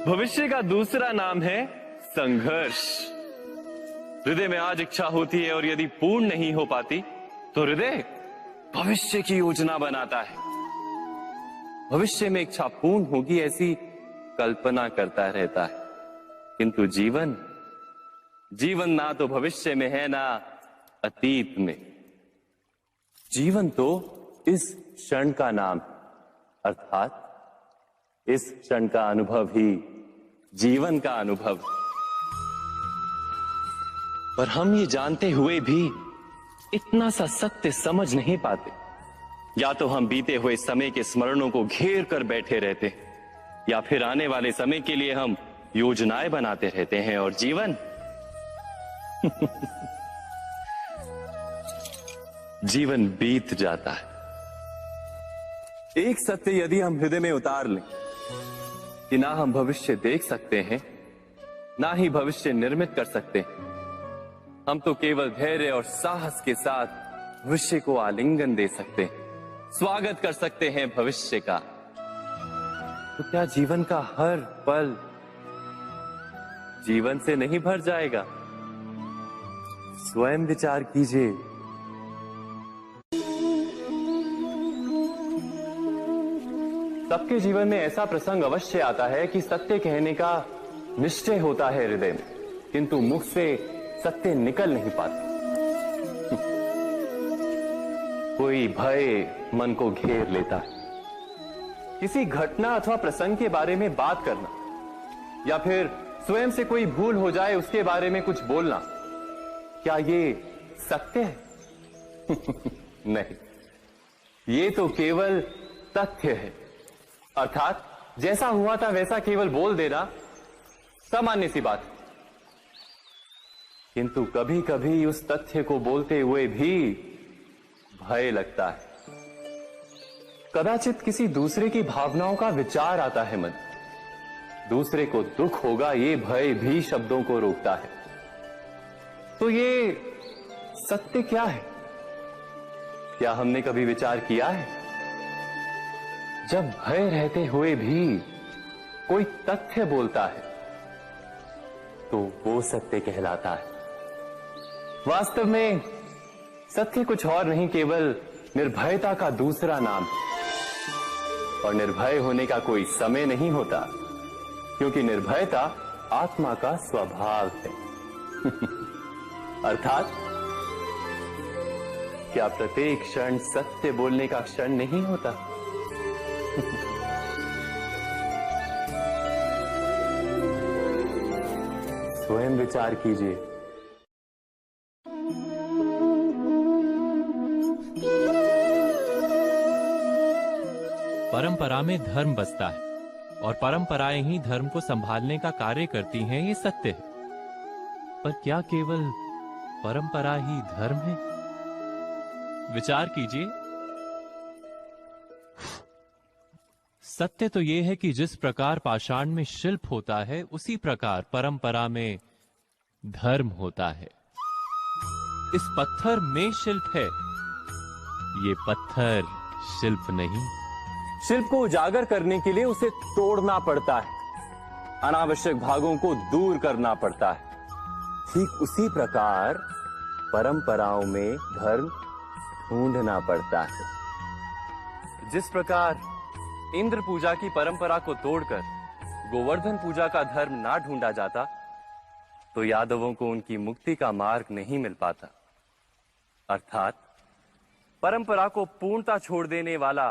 भविष्य का दूसरा नाम है संघर्ष। हृदय में आज इच्छा होती है और यदि पूर्ण नहीं हो पाती तो हृदय भविष्य की योजना बनाता है। भविष्य में इच्छा पूर्ण होगी ऐसी कल्पना करता रहता है, किंतु जीवन ना तो भविष्य में है ना अतीत में। जीवन तो इस क्षण का नाम है, अर्थात इस क्षण का अनुभव ही जीवन का अनुभव। पर हम ये जानते हुए भी इतना सा सत्य समझ नहीं पाते। या तो हम बीते हुए समय के स्मरणों को घेर कर बैठे रहते, या फिर आने वाले समय के लिए हम योजनाएं बनाते रहते हैं और जीवन जीवन बीत जाता है। एक सत्य यदि हम हृदय में उतार लें कि ना हम भविष्य देख सकते हैं, ना ही भविष्य निर्मित कर सकते हैं, हम तो केवल धैर्य और साहस के साथ भविष्य को आलिंगन दे सकते हैं, स्वागत कर सकते हैं भविष्य का। तो क्या जीवन का हर पल जीवन से नहीं भर जाएगा? स्वयं विचार कीजिए। सबके जीवन में ऐसा प्रसंग अवश्य आता है कि सत्य कहने का निश्चय होता है हृदय में, किंतु मुख से सत्य निकल नहीं पाता। कोई भय मन को घेर लेता है। किसी घटना अथवा प्रसंग के बारे में बात करना, या फिर स्वयं से कोई भूल हो जाए उसके बारे में कुछ बोलना, क्या ये सत्य है? नहीं, ये तो केवल तथ्य है। अर्थात जैसा हुआ था वैसा केवल बोल देना सामान्य सी बात। किंतु कभी कभी उस तथ्य को बोलते हुए भी भय लगता है। कदाचित किसी दूसरे की भावनाओं का विचार आता है मन, दूसरे को दुख होगा ये भय भी शब्दों को रोकता है। तो ये सत्य क्या है? क्या हमने कभी विचार किया है? जब भय रहते हुए भी कोई तथ्य बोलता है तो वो सत्य कहलाता है। वास्तव में सत्य कुछ और नहीं, केवल निर्भयता का दूसरा नाम है। और निर्भय होने का कोई समय नहीं होता, क्योंकि निर्भयता आत्मा का स्वभाव है। अर्थात क्या प्रत्येक क्षण सत्य बोलने का क्षण नहीं होता? स्वयं विचार कीजिए। परंपरा में धर्म बसता है और परंपराएं ही धर्म को संभालने का कार्य करती हैं, ये सत्य है। पर क्या केवल परंपरा ही धर्म है? विचार कीजिए। सत्य तो यह है कि जिस प्रकार पाषाण में शिल्प होता है, उसी प्रकार परंपरा में धर्म होता है। इस पत्थर में शिल्प है, ये पत्थर शिल्प नहीं। शिल्प को उजागर करने के लिए उसे तोड़ना पड़ता है, अनावश्यक भागों को दूर करना पड़ता है। ठीक उसी प्रकार परंपराओं में धर्म ढूंढना पड़ता है। जिस प्रकार इंद्र पूजा की परंपरा को तोड़कर गोवर्धन पूजा का धर्म ना ढूंढा जाता, तो यादवों को उनकी मुक्ति का मार्ग नहीं मिल पाता। अर्थात परंपरा को पूर्णता छोड़ देने वाला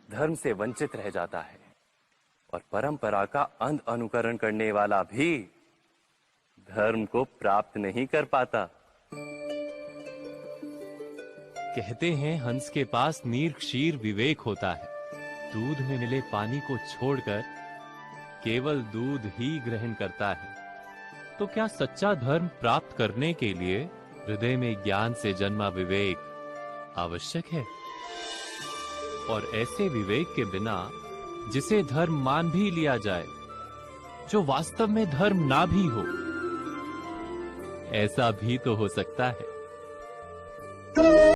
धर्म से वंचित रह जाता है, और परंपरा का अंध अनुकरण करने वाला भी धर्म को प्राप्त नहीं कर पाता। कहते हैं हंस के पास नीर क्षीर विवेक होता है। दूध में मिले पानी को छोड़कर केवल दूध ही ग्रहण करता है। तो क्या सच्चा धर्म प्राप्त करने के लिए हृदय में ज्ञान से जन्मा विवेक आवश्यक है? और ऐसे विवेक के बिना जिसे धर्म मान भी लिया जाए, जो वास्तव में धर्म ना भी हो, ऐसा भी तो हो सकता है।